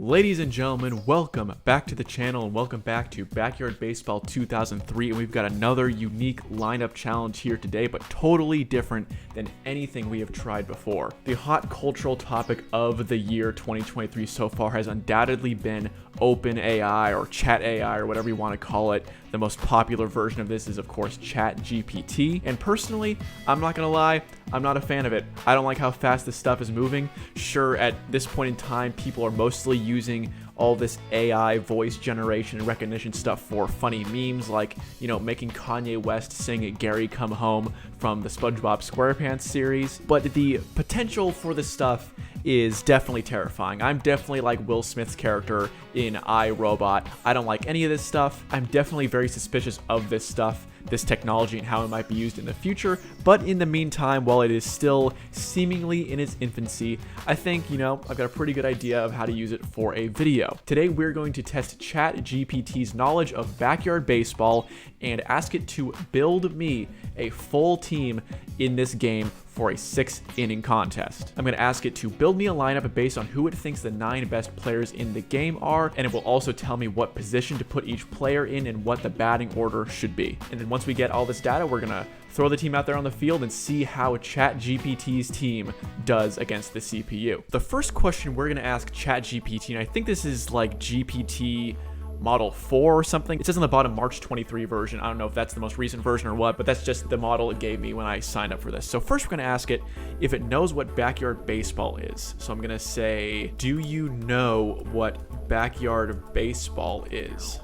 Ladies and gentlemen, welcome back to the channel and welcome back to Backyard Baseball 2003, and we've got another unique lineup challenge here today, but totally different than anything we have tried before. The hot cultural topic of the year 2023 so far has undoubtedly been OpenAI or ChatAI or whatever you want to call it. The most popular version of this is of course ChatGPT, and personally, I'm not gonna lie, I'm not a fan of it. I don't like how fast this stuff is moving. Sure, at this point in time, people are mostly using all this AI voice generation and recognition stuff for funny memes, like, you know, making Kanye West sing Gary Come Home from the SpongeBob SquarePants series. But the potential for this stuff is definitely terrifying. I'm definitely like Will Smith's character in I, Robot. I don't like any of this stuff. I'm definitely very suspicious of this stuff, this technology, and how it might be used in the future. But in the meantime, while it is still seemingly in its infancy, I think, you know, I've got a pretty good idea of how to use it for a video. Today, we're going to test ChatGPT's knowledge of backyard baseball and ask it to build me a full team in this game for a 6-inning contest. I'm going to ask it to build me a lineup based on who it thinks the 9 best players in the game are, and it will also tell me what position to put each player in and what the batting order should be. And then once we get all this data, we're going to throw the team out there on the field and see how ChatGPT's team does against the CPU. The first question we're going to ask ChatGPT, and I think this is like GPT Model 4 or something. It says on the bottom March 23 version. I don't know if that's the most recent version or what, but that's just the model it gave me when I signed up for this. So first we're going to ask it if it knows what backyard baseball is. So I'm going to say, do you know what backyard baseball is?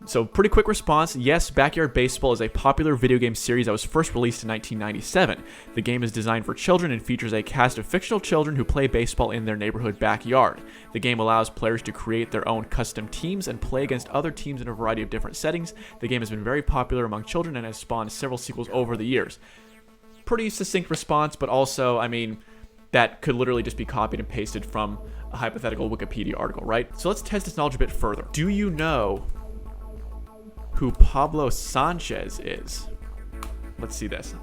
So pretty quick response. Yes, Backyard Baseball is a popular video game series that was first released in 1997. The game is designed for children and features a cast of fictional children who play baseball in their neighborhood backyard. The game allows players to create their own custom teams and play against other teams in a variety of different settings. The game has been very popular among children and has spawned several sequels over the years. Pretty succinct response, but also, I mean, that could literally just be copied and pasted from a hypothetical Wikipedia article, right? So let's test this knowledge a bit further. Do you know who Pablo Sanchez is? Let's see this.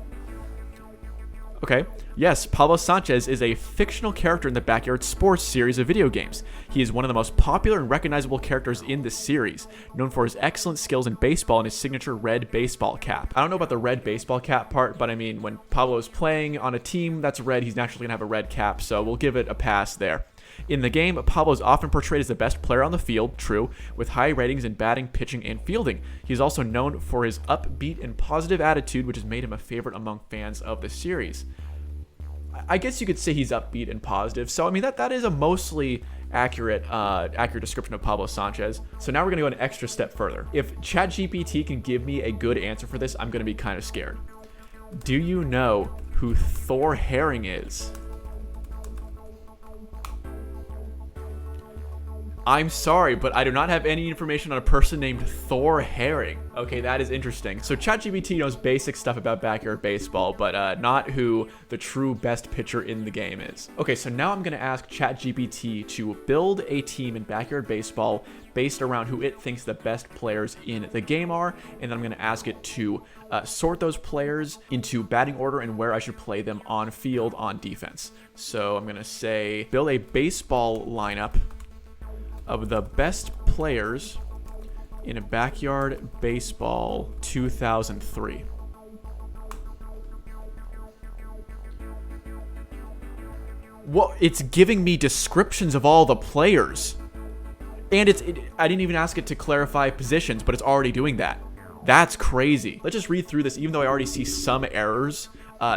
Okay, yes, Pablo Sanchez is a fictional character in the Backyard Sports series of video games. He is one of the most popular and recognizable characters in the series, known for his excellent skills in baseball and his signature red baseball cap. I don't know about the red baseball cap part, but I mean, when Pablo is playing on a team that's red, he's naturally gonna have a red cap, so we'll give it a pass there. In the game, Pablo is often portrayed as the best player on the field, true, with high ratings in batting, pitching, and fielding. He is also known for his upbeat and positive attitude, which has made him a favorite among fans of the series. I guess you could say he's upbeat and positive, so I mean that is a mostly accurate description of Pablo Sanchez. So now we're gonna go an extra step further. If ChatGPT can give me a good answer for this, I'm gonna be kind of scared. Do you know who Thor Herring is? I'm sorry, but I do not have any information on a person named Thor Herring. Okay, that is interesting. So ChatGPT knows basic stuff about backyard baseball, but not who the true best pitcher in the game is. Okay, so now I'm going to ask ChatGPT to build a team in backyard baseball based around who it thinks the best players in the game are, and then I'm going to ask it to sort those players into batting order and where I should play them on field on defense. So I'm going to say build a baseball lineup of the best players in a Backyard Baseball 2003. Well, it's giving me descriptions of all the players. And I didn't even ask it to clarify positions, but it's already doing that. That's crazy. Let's just read through this, even though I already see some errors.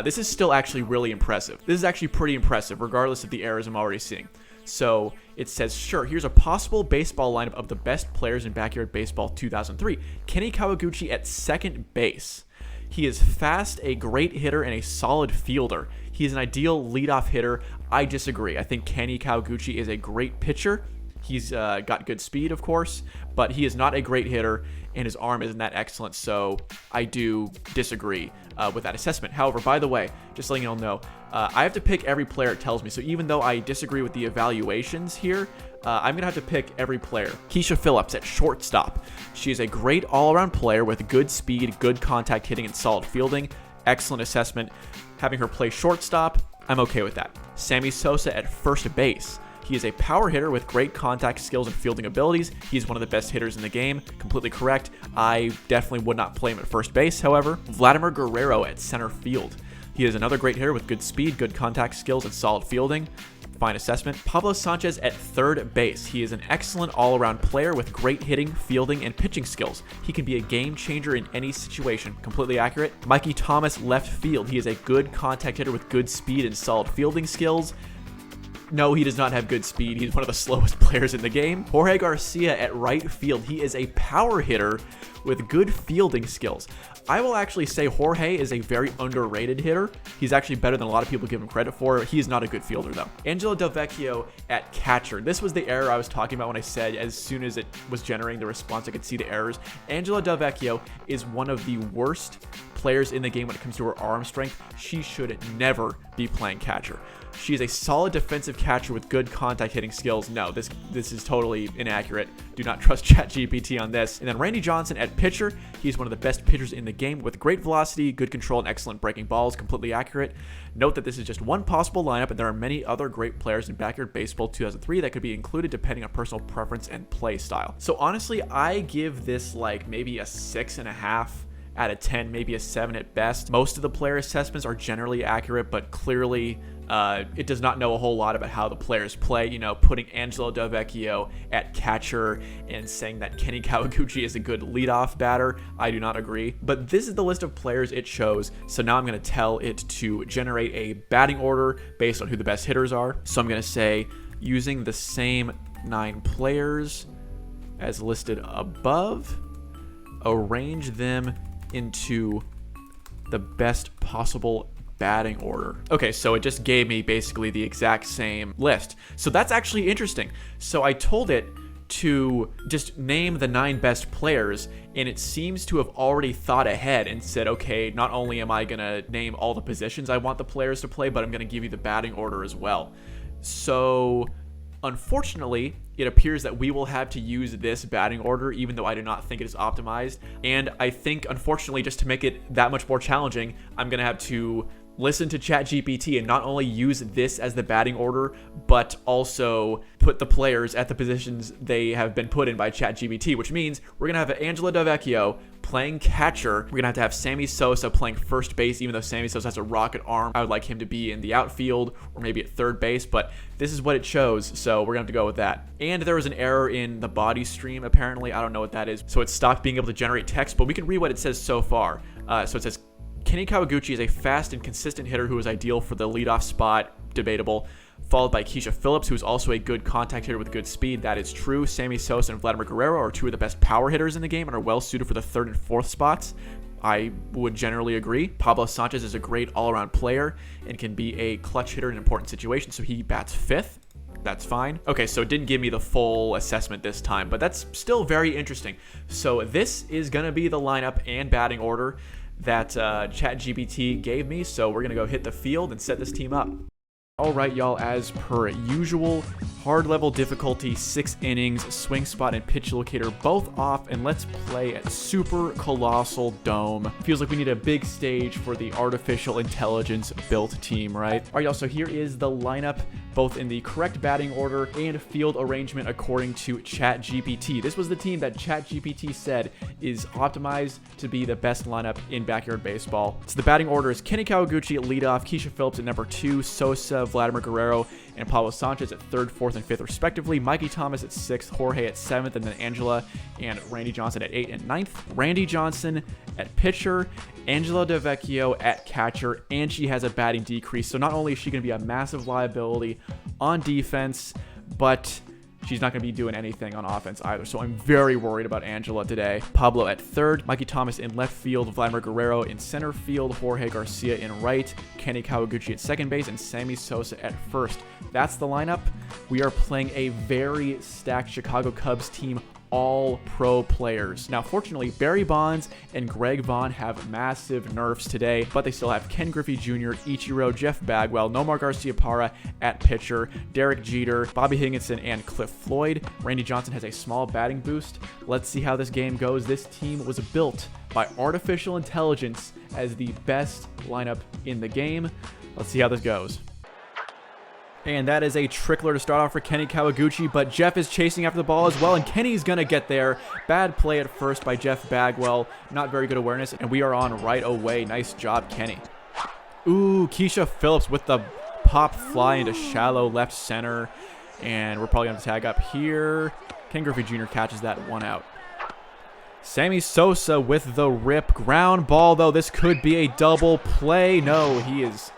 This is still actually really impressive. This is actually pretty impressive, regardless of the errors I'm already seeing. So it says, sure, here's a possible baseball lineup of the best players in Backyard Baseball 2003. Kenny Kawaguchi at second base. He is fast, a great hitter, and a solid fielder. He is an ideal leadoff hitter. I disagree. I think Kenny Kawaguchi is a great pitcher. He's got good speed, of course, but he is not a great hitter, and his arm isn't that excellent, so I do disagree with that assessment. However, by the way, just letting you all know, I have to pick every player it tells me, so even though I disagree with the evaluations here, I'm going to have to pick every player. Keisha Phillips at shortstop. She is a great all-around player with good speed, good contact hitting, and solid fielding. Excellent assessment. Having her play shortstop, I'm okay with that. Sammy Sosa at first base. He is a power hitter with great contact skills and fielding abilities. He's one of the best hitters in the game. Completely correct. I definitely would not play him at first base, however. Vladimir Guerrero at center field. He is another great hitter with good speed, good contact skills, and solid fielding. Fine assessment. Pablo Sanchez at third base. He is an excellent all-around player with great hitting, fielding, and pitching skills. He can be a game changer in any situation. Completely accurate. Mikey Thomas left field. He is a good contact hitter with good speed and solid fielding skills. No, he does not have good speed. He's one of the slowest players in the game. Jorge Garcia at right field. He is a power hitter with good fielding skills. I will actually say Jorge is a very underrated hitter. He's actually better than a lot of people give him credit for. He is not a good fielder, though. Angelo Del Vecchio at catcher. This was the error I was talking about when I said as soon as it was generating the response, I could see the errors. Angelo Del Vecchio is one of the worst players in the game when it comes to her arm strength. She should never be playing catcher. She is a solid defensive catcher with good contact hitting skills. No, this is totally inaccurate. Do not trust ChatGPT on this. And then Randy Johnson at pitcher. He's one of the best pitchers in the game with great velocity, good control, and excellent breaking balls. Completely accurate. Note that this is just one possible lineup, and there are many other great players in Backyard Baseball 2003 that could be included depending on personal preference and play style. So honestly, I give this like maybe a 6.5 out of 10, maybe a 7 at best. Most of the player assessments are generally accurate, but clearly it does not know a whole lot about how the players play. You know, putting Angelo Del Vecchio at catcher and saying that Kenny Kawaguchi is a good leadoff batter, I do not agree. But this is the list of players it shows, so now I'm going to tell it to generate a batting order based on who the best hitters are. So I'm going to say, using the same 9 players as listed above, arrange them into the best possible batting order. Okay, so it just gave me basically the exact same list. So that's actually interesting. So I told it to just name the 9 best players, and it seems to have already thought ahead and said, okay, not only am I gonna name all the positions I want the players to play, but I'm gonna give you the batting order as well. So unfortunately, it appears that we will have to use this batting order, even though I do not think it is optimized. And I think, unfortunately, just to make it that much more challenging, I'm going to have to listen to ChatGPT and not only use this as the batting order, but also put the players at the positions they have been put in by ChatGPT, which means we're going to have Angelo Del Vecchio playing catcher. We're going to have Sammy Sosa playing first base, even though Sammy Sosa has a rocket arm. I would like him to be in the outfield or maybe at third base, but this is what it chose, so we're going to have to go with that. And there was an error in the body stream, apparently. I don't know what that is. So it stopped being able to generate text, but we can read what it says so far. So it says, Kenny Kawaguchi is a fast and consistent hitter who is ideal for the leadoff spot, debatable, followed by Keisha Phillips, who is also a good contact hitter with good speed. That is true. Sammy Sosa and Vladimir Guerrero are 2 of the best power hitters in the game and are well suited for the 3rd and 4th spots. I would generally agree. Pablo Sanchez is a great all-around player and can be a clutch hitter in important situations, so he bats 5th. That's fine. Okay, so it didn't give me the full assessment this time, but that's still very interesting. So this is going to be the lineup and batting order that ChatGPT gave me, so we're going to go hit the field and set this team up. Alright, y'all, as per usual, hard level difficulty, 6 innings, swing spot and pitch locator both off, and let's play at Super Colossal Dome. Feels like we need a big stage for the artificial intelligence built team, right? Alright, y'all, so here is the lineup, both in the correct batting order and field arrangement according to ChatGPT. This was the team that ChatGPT said is optimized to be the best lineup in Backyard Baseball. So the batting order is Kenny Kawaguchi at leadoff, Keisha Phillips at number 2, Sosa, Vladimir Guerrero, and Pablo Sanchez at 3rd, 4th, and 5th respectively. Mikey Thomas at 6th, Jorge at 7th, and then Angela and Randy Johnson at 8th and 9th. Randy Johnson at pitcher, Angelo Del Vecchio at catcher, and she has a batting decrease. So not only is she going to be a massive liability on defense, but she's not going to be doing anything on offense either. So I'm very worried about Angela today. Pablo at 3rd, Mikey Thomas in left field, Vladimir Guerrero in center field, Jorge Garcia in right, Kenny Kawaguchi at 2nd base, and Sammy Sosa at 1st. That's the lineup. We are playing a very stacked Chicago Cubs team, all pro players. Now, fortunately, Barry Bonds and Greg Vaughn have massive nerfs today, but they still have Ken Griffey Jr., Ichiro, Jeff Bagwell, Nomar Garciaparra at pitcher, Derek Jeter, Bobby Higginson, and Cliff Floyd. Randy Johnson has a small batting boost. Let's see how this game goes. This team was built by artificial intelligence as the best lineup in the game. Let's see how this goes. And that is a trickler to start off for Kenny Kawaguchi, but Jeff is chasing after the ball as well, and Kenny's going to get there. Bad play at first by Jeff Bagwell. Not very good awareness, and we are on right away. Nice job, Kenny. Ooh, Keisha Phillips with the pop fly into shallow left center, and we're probably going to tag up here. Ken Griffey Jr. catches that one out. Sammy Sosa with the rip. Ground ball, though. This could be a double play. No, he is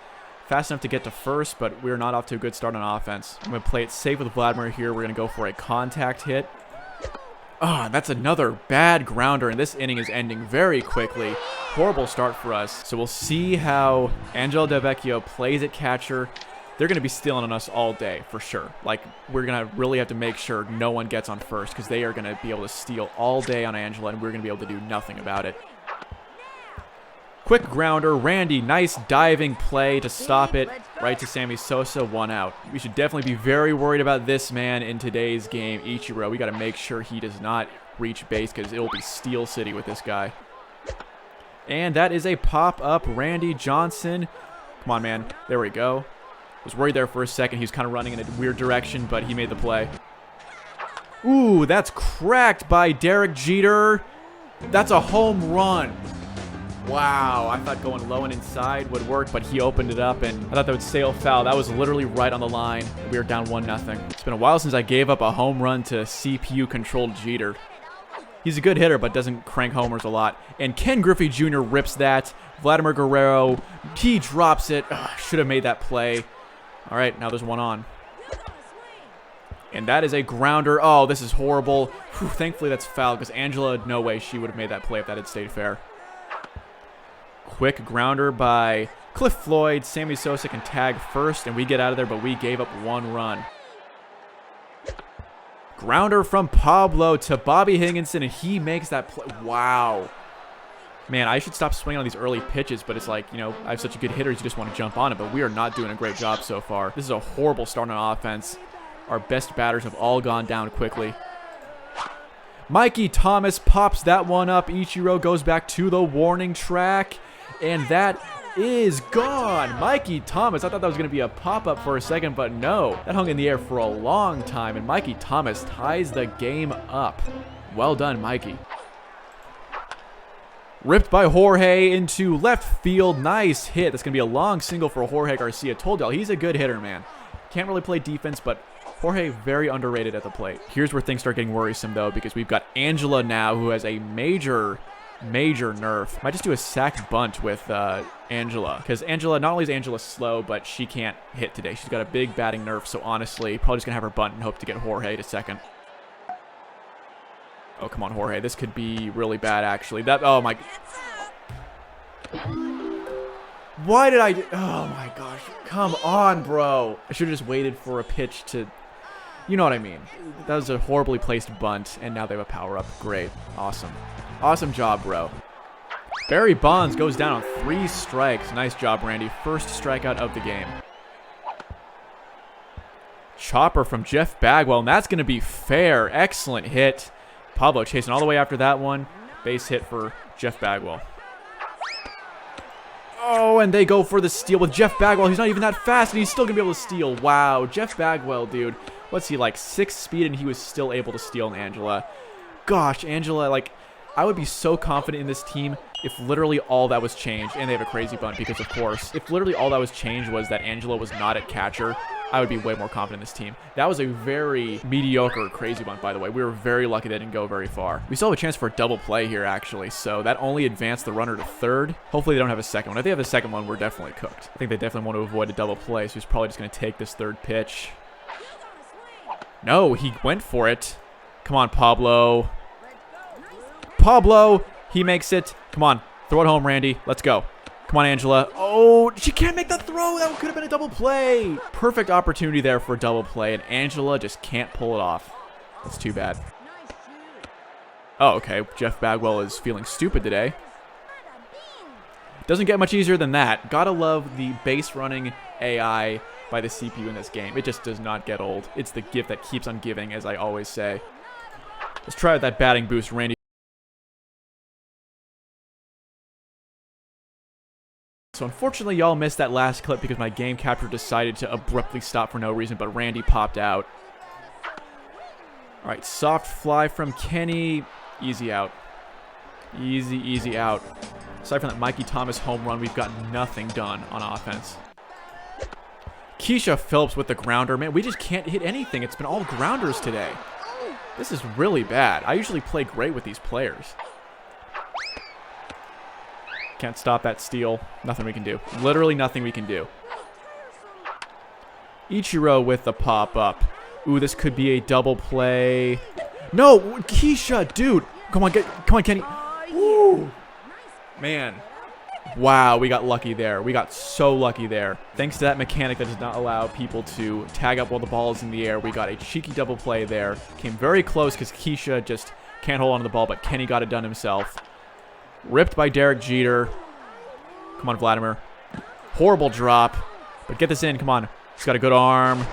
fast enough to get to first, but we're not off to a good start on offense. I'm going to play it safe with Vladimir here. We're going to go for a contact hit. Ah, that's another bad grounder, and this inning is ending very quickly. Horrible start for us. So we'll see how Angelo Delvecchio plays at catcher. They're going to be stealing on us all day, for sure. Like, we're going to really have to make sure no one gets on first, because they are going to be able to steal all day on Angela, and we're going to be able to do nothing about it. Quick grounder, Randy, nice diving play to stop it, right to Sammy Sosa, one out. We should definitely be very worried about this man in today's game, Ichiro. We got to make sure he does not reach base because it will be Steel City with this guy. And that is a pop-up, Randy Johnson. Come on, man. There we go. Was worried there for a second. He was kind of running in a weird direction, but he made the play. Ooh, that's cracked by Derek Jeter. That's a home run. Wow, I thought going low and inside would work, but he opened it up, and I thought that would sail foul. That was literally right on the line. We were down 1-0. It's been a while since I gave up a home run to CPU-controlled Jeter. He's a good hitter, but doesn't crank homers a lot. And Ken Griffey Jr. rips that. Vladimir Guerrero, he drops it. Should have made that play. All right, now there's one on. And that is a grounder. Oh, this is horrible. Whew, thankfully, that's foul, because Angela, no way she would have made that play if that had stayed fair. Quick grounder by Cliff Floyd. Sammy Sosa can tag first, and we get out of there, but we gave up one run. Grounder from Pablo to Bobby Higginson, and he makes that play. Wow. Man, I should stop swinging on these early pitches, but it's like, you know, I have such a good hitter, you just want to jump on it, but we are not doing a great job so far. This is a horrible start on offense. Our best batters have all gone down quickly. Mikey Thomas pops that one up. Ichiro goes back to the warning track. And that is gone. Mikey Thomas. I thought that was going to be a pop-up for a second, but no. That hung in the air for a long time, and Mikey Thomas ties the game up. Well done, Mikey. Ripped by Jorge into left field. Nice hit. That's going to be a long single for Jorge Garcia. Told y'all, he's a good hitter, man. Can't really play defense, but Jorge very underrated at the plate. Here's where things start getting worrisome, though, because we've got Angela now, who has a major nerf. Might just do a sack bunt with Angela, because Angela, not only is Angela slow, but she can't hit today. She's got a big batting nerf, so honestly, probably just gonna have her bunt and hope to get Jorge to second. Oh, come on, Jorge. This could be really bad, actually. Oh my. Why did I oh my gosh. Come on, bro. I should have just waited for a pitch to, you know what I mean. That was a horribly placed bunt, and now they have a power-up. Great. Awesome. Awesome job, bro. Barry Bonds goes down on 3 strikes. Nice job, Randy. First strikeout of the game. Chopper from Jeff Bagwell, and that's going to be fair. Excellent hit. Pablo chasing all the way after that one. Base hit for Jeff Bagwell. Oh, and they go for the steal with Jeff Bagwell. He's not even that fast, and he's still going to be able to steal. Wow, Jeff Bagwell, dude. What's he, like 6 speed, and he was still able to steal on Angela. Gosh, Angela, like, I would be so confident in this team if literally all that was changed, and they have a crazy bunt because, of course, if literally all that was changed was that Angela was not at catcher, I would be way more confident in this team. That was a very mediocre crazy bunt, by the way. We were very lucky they didn't go very far. We still have a chance for a double play here, actually, so that only advanced the runner to third. Hopefully they don't have a second one. If they have a second one, we're definitely cooked. I think they definitely want to avoid a double play, so he's probably just going to take this third pitch. No, he went for it. Come on, Pablo. Pablo, he makes it. Come on, throw it home, Randy. Let's go. Come on, Angela. Oh, she can't make that throw. That could have been a double play. Perfect opportunity there for a double play, and Angela just can't pull it off. That's too bad. Oh, okay. Jeff Bagwell is feeling stupid today. Doesn't get much easier than that. Gotta love the base running AI by the CPU in this game. It just does not get old. It's the gift that keeps on giving, as I always say. Let's try out that batting boost, Randy. So unfortunately, y'all missed that last clip because my game capture decided to abruptly stop for no reason, but Randy popped out. All right, soft fly from Kenny. Easy out. Easy, easy out. Aside from that Mikey Thomas home run, we've got nothing done on offense. Keisha Phillips with the grounder. Man, we just can't hit anything. It's been all grounders today. This is really bad. I usually play great with these players. Can't stop that steal. Nothing we can do. Literally nothing we can do. Ichiro with the pop-up. Ooh, this could be a double play. No, Keisha, dude. Come on, come on, Kenny. Woo. Man. Wow, we got lucky there. We got so lucky there. Thanks to that mechanic that does not allow people to tag up while the ball is in the air, we got a cheeky double play there. Came very close because Keisha just can't hold on to the ball, but Kenny got it done himself. Ripped by Derek Jeter. Come on, Vladimir. Horrible drop. But get this in. Come on. He's got a good arm.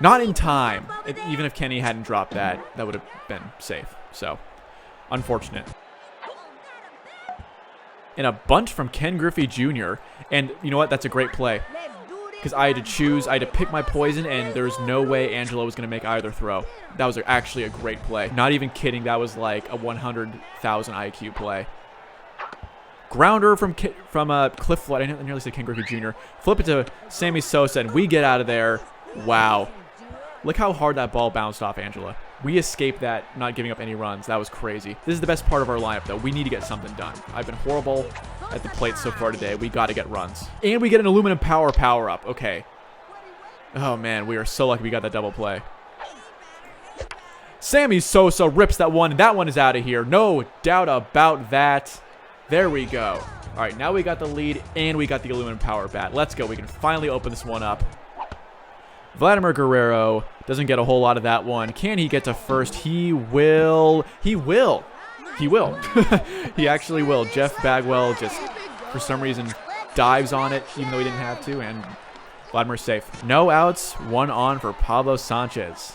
Not in time. Even if Kenny hadn't dropped that, that would have been safe. So, unfortunate. And a bunt from Ken Griffey Jr. And you know what? That's a great play. Because I had to choose. I had to pick my poison, and there's no way Angelo was going to make either throw. That was actually a great play. Not even kidding. That was like a 100,000 IQ play. Grounder from Cliff Flood. I nearly said Ken Griffey Jr. Flip it to Sammy Sosa, and we get out of there. Wow. Look how hard that ball bounced off Angela. We escaped that, not giving up any runs. That was crazy. This is the best part of our lineup, though. We need to get something done. I've been horrible at the plate so far today. We got to get runs. And we get an aluminum power-up. Okay. Oh, man. We are so lucky we got that double play. Sammy Sosa rips that one. That one is out of here. No doubt about that. There we go. All right, now we got the lead, and we got the aluminum power bat. Let's go. We can finally open this one up. Vladimir Guerrero doesn't get a whole lot of that one. Can he get to first? He will. He will. He will. He actually will. Jeff Bagwell just, for some reason, dives on it, even though he didn't have to, and Vladimir's safe. No outs, one on for Pablo Sanchez.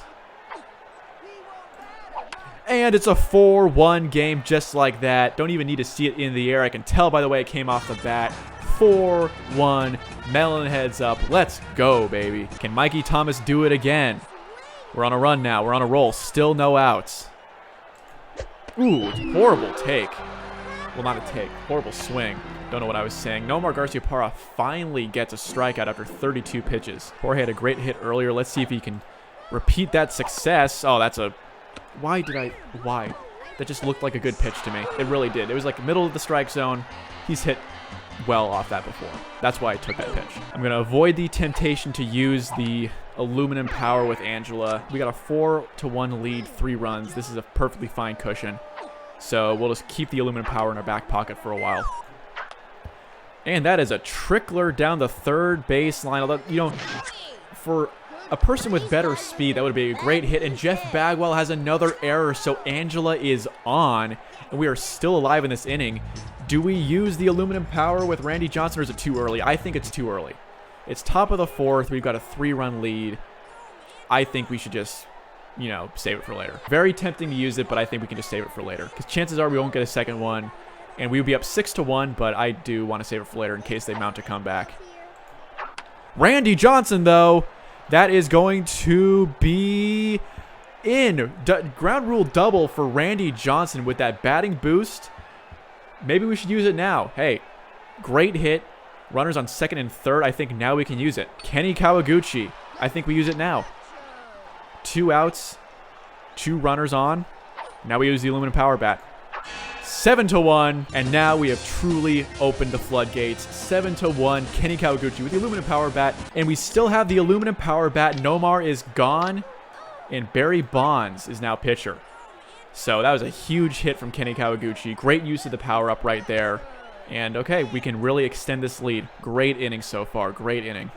And it's a 4-1 game just like that. Don't even need to see it in the air. I can tell by the way it came off the bat. 4-1. Melon heads up. Let's go, baby. Can Mikey Thomas do it again? We're on a run now. We're on a roll. Still no outs. Ooh, horrible take. Well, not a take. Horrible swing. Don't know what I was saying. Nomar Garciaparra finally gets a strikeout after 32 pitches. Jorge had a great hit earlier. Let's see if he can repeat that success. Oh, that's a... Why? That just looked like a good pitch to me. It really did. It was like middle of the strike zone. He's hit well off that before. That's why I took that pitch. I'm going to avoid the temptation to use the aluminum power with Angela. We got a 4-1 lead, 3 runs. This is a perfectly fine cushion. So we'll just keep the aluminum power in our back pocket for a while. And that is a trickler down the third baseline. Although, you know, for a person with better speed, that would be a great hit. And Jeff Bagwell has another error, so Angela is on. And we are still alive in this inning. Do we use the aluminum power with Randy Johnson, or is it too early? I think it's too early. It's top of the 4th. We've got a 3-run lead. I think we should just, you know, save it for later. Very tempting to use it, but I think we can just save it for later. Because chances are we won't get a second one. And we would be up 6-1, but I do want to save it for later in case they mount a comeback. Randy Johnson, though, that is going to be in. Ground rule double for Randy Johnson with that batting boost. Maybe we should use it now. Hey, great hit. Runners on 2nd and 3rd. I think now we can use it. Kenny Kawaguchi. I think we use it now. 2 outs. 2 runners on. Now we use the aluminum power bat. 7-1. And now we have truly opened the floodgates. 7-1. Kenny Kawaguchi with the aluminum power bat. And we still have the aluminum power bat. Nomar is gone. And Barry Bonds is now pitcher. So that was a huge hit from Kenny Kawaguchi. Great use of the power-up right there. And, okay, we can really extend this lead. Great inning so far. Great inning.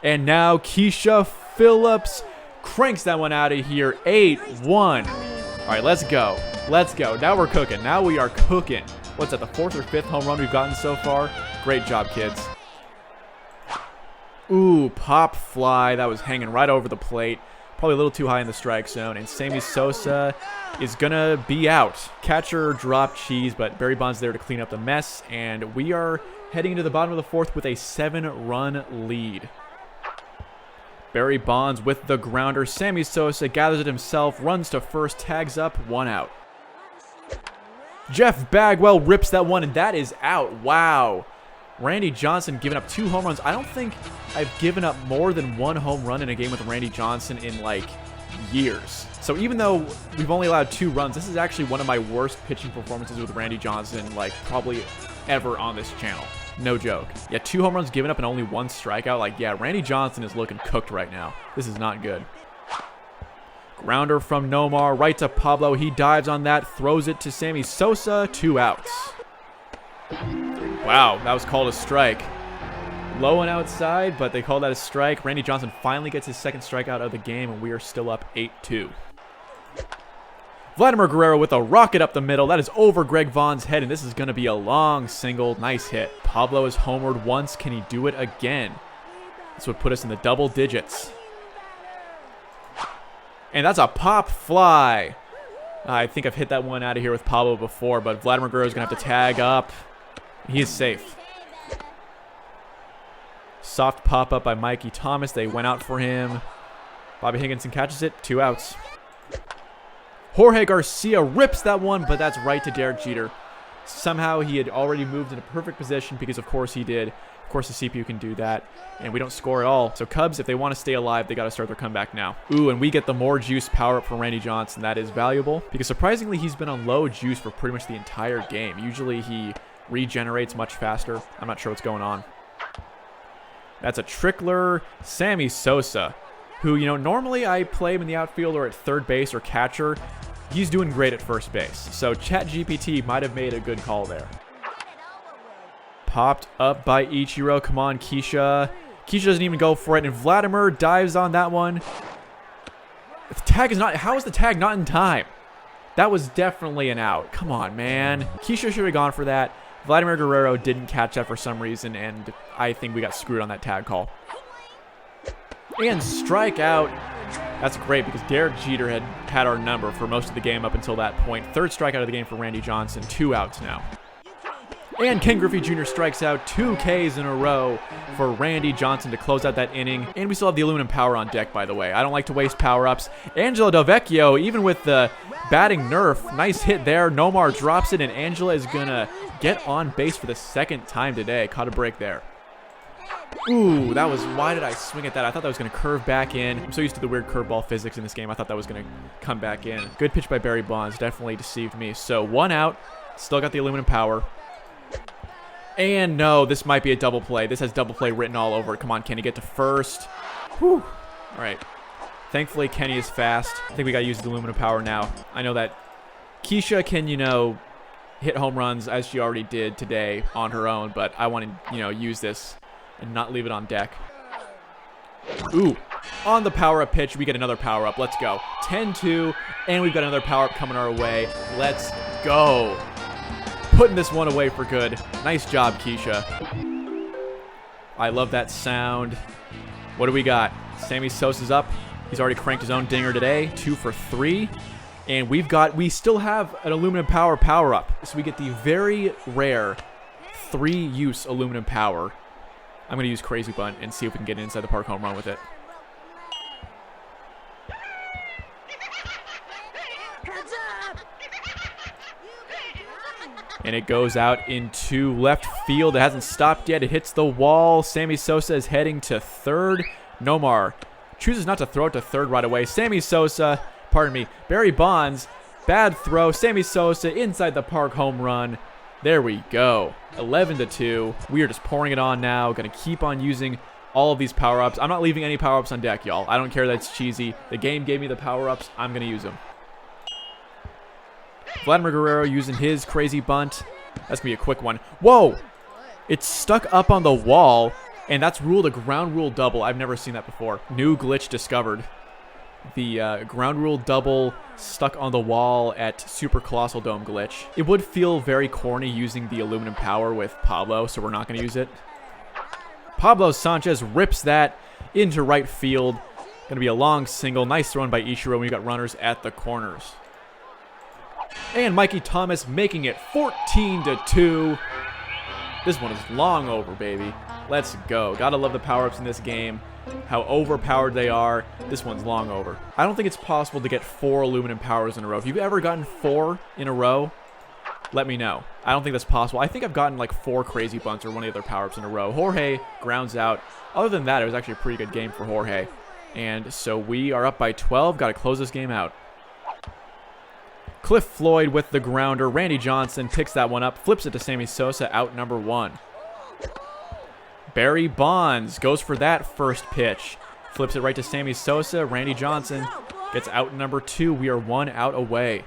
And now Keisha Phillips cranks that one out of here. 8-1. All right, let's go. Let's go. Now we're cooking. Now we are cooking. What's that, the 4th or 5th home run we've gotten so far? Great job, kids. Ooh, pop fly. That was hanging right over the plate. Probably a little too high in the strike zone. And Sammy Sosa is going to be out. Catcher dropped cheese, but Barry Bonds there to clean up the mess. And we are heading into the bottom of the fourth with a 7-run lead. Barry Bonds with the grounder. Sammy Sosa gathers it himself, runs to first, tags up, 1 out. Jeff Bagwell rips that one, and that is out. Wow. Randy Johnson giving up 2 home runs. I don't think I've given up more than 1 home run in a game with Randy Johnson in, like, years. So even though we've only allowed 2 runs, this is actually one of my worst pitching performances with Randy Johnson, like, probably ever on this channel. No joke. Yeah, 2 home runs given up and only 1 strikeout. Like, yeah, Randy Johnson is looking cooked right now. This is not good. Grounder from Nomar, right to Pablo. He dives on that, throws it to Sammy Sosa, 2 outs. Wow, that was called a strike. Low and outside, but they called that a strike. Randy Johnson finally gets his 2nd strikeout of the game, and we are still up 8-2. Vladimir Guerrero with a rocket up the middle. That is over Greg Vaughn's head, and this is going to be a long single. Nice hit. Pablo is homered once. Can he do it again? This would put us in the double digits. And that's a pop fly. I think I've hit that one out of here with Pablo before, but Vladimir Guerrero is going to have to tag up. He is safe. Soft pop-up by Mikey Thomas. They went out for him. Bobby Higginson catches it. 2 outs. Jorge Garcia rips that one, but that's right to Derek Jeter. Somehow he had already moved into perfect position because of course he did. Of course the CPU can do that, and we don't score at all. So Cubs, if they want to stay alive, they got to start their comeback now. Ooh, and we get the more juice power-up from Randy Johnson. That is valuable because surprisingly he's been on low juice for pretty much the entire game. Usually he regenerates much faster. I'm not sure what's going on. That's a trickler. Sammy Sosa, who, you know, normally I play him in the outfield or at third base or catcher. He's doing great at first base. So ChatGPT might have made a good call there. Popped up by Ichiro. Come on, Keisha. Keisha doesn't even go for it, and Vladimir dives on that one. The tag is not... How is the tag not in time? That was definitely an out. Come on, man. Keisha should have gone for that. Vladimir Guerrero didn't catch that for some reason, and I think we got screwed on that tag call. And strikeout. That's great because Derek Jeter had our number for most of the game up until that point. 3rd strikeout of the game for Randy Johnson. 2 outs now. And Ken Griffey Jr. strikes out 2 Ks in a row for Randy Johnson to close out that inning. And we still have the aluminum power on deck, by the way. I don't like to waste power-ups. Angela Del Vecchio, even with the batting nerf, nice hit there. Nomar drops it, and Angela is going to get on base for the 2nd time today. Caught a break there. Ooh, that was... Why did I swing at that? I thought that was going to curve back in. I'm so used to the weird curveball physics in this game. I thought that was going to come back in. Good pitch by Barry Bonds. Definitely deceived me. So 1 out. Still got the aluminum power. And no, this might be a double play. This has double play written all over it. Come on, Kenny, get to first. Whew. All right. Thankfully, Kenny is fast. I think we got to use the aluminum power now. I know that Keisha can, you know, hit home runs as she already did today on her own, but I want to, you know, use this and not leave it on deck. Ooh. On the power-up pitch, we get another power-up. Let's go. 10-2, and we've got another power-up coming our way. Let's go. Putting this one away for good. Nice job, Keisha. I love that sound. What do we got? Sammy Sosa's up. He's already cranked his own dinger today. 2 for 3. And we still have an aluminum power-up. So we get the very rare 3-use aluminum power. I'm going to use Crazy Bunt and see if we can get an inside the park home run with it. And it goes out into left field. It hasn't stopped yet. It hits the wall. Sammy Sosa is heading to 3rd. Nomar chooses not to throw it to 3rd right away. Sammy Sosa, pardon me, Barry Bonds, bad throw. Sammy Sosa inside the park home run. There we go. 11-2. We are just pouring it on now. Going to keep on using all of these power-ups. I'm not leaving any power-ups on deck, y'all. I don't care that it's cheesy. The game gave me the power-ups. I'm going to use them. Vladimir Guerrero using his crazy bunt. That's going to be a quick one. Whoa! It's stuck up on the wall, and that's ruled a ground rule double. I've never seen that before. New glitch discovered. The ground rule double stuck on the wall at Super Colossal Dome glitch. It would feel very corny using the aluminum power with Pablo, so we're not going to use it. Pablo Sanchez rips that into right field. Going to be a long single. Nice throw in by Ichiro when we got runners at the corners. And Mikey Thomas making it 14-2. This one is long over, baby. Let's go. Gotta love the power-ups in this game. How overpowered they are. This one's long over. I don't think it's possible to get 4 aluminum powers in a row. If you've ever gotten 4 in a row, let me know. I don't think that's possible. I think I've gotten like 4 crazy bunts or one of the other power-ups in a row. Jorge grounds out. Other than that, it was actually a pretty good game for Jorge. And so we are up by 12. Got to close this game out. Cliff Floyd with the grounder. Randy Johnson picks that one up. Flips it to Sammy Sosa, out number 1. Barry Bonds goes for that first pitch. Flips it right to Sammy Sosa. Randy Johnson gets out number 2. We are 1 out away.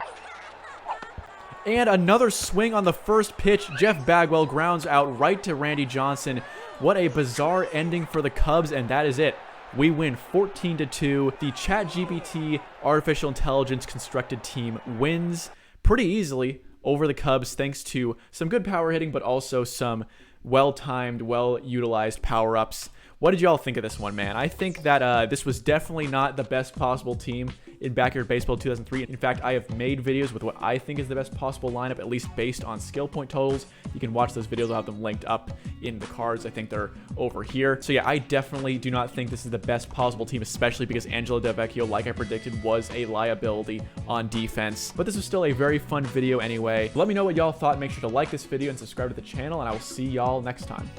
And another swing on the first pitch. Jeff Bagwell grounds out right to Randy Johnson. What a bizarre ending for the Cubs, and that is it. We win 14-2. The ChatGPT artificial intelligence constructed team wins pretty easily over the Cubs thanks to some good power hitting, but also some well-timed, well-utilized power-ups. What did y'all think of this one, man? I think that this was definitely not the best possible team in Backyard Baseball 2003. In fact, I have made videos with what I think is the best possible lineup, at least based on skill point totals. You can watch those videos. I'll have them linked up in the cards. I think they're over here. So yeah, I definitely do not think this is the best possible team, especially because Angelo Delvecchio, like I predicted, was a liability on defense. But this was still a very fun video anyway. Let me know what y'all thought. Make sure to like this video and subscribe to the channel, and I will see y'all next time.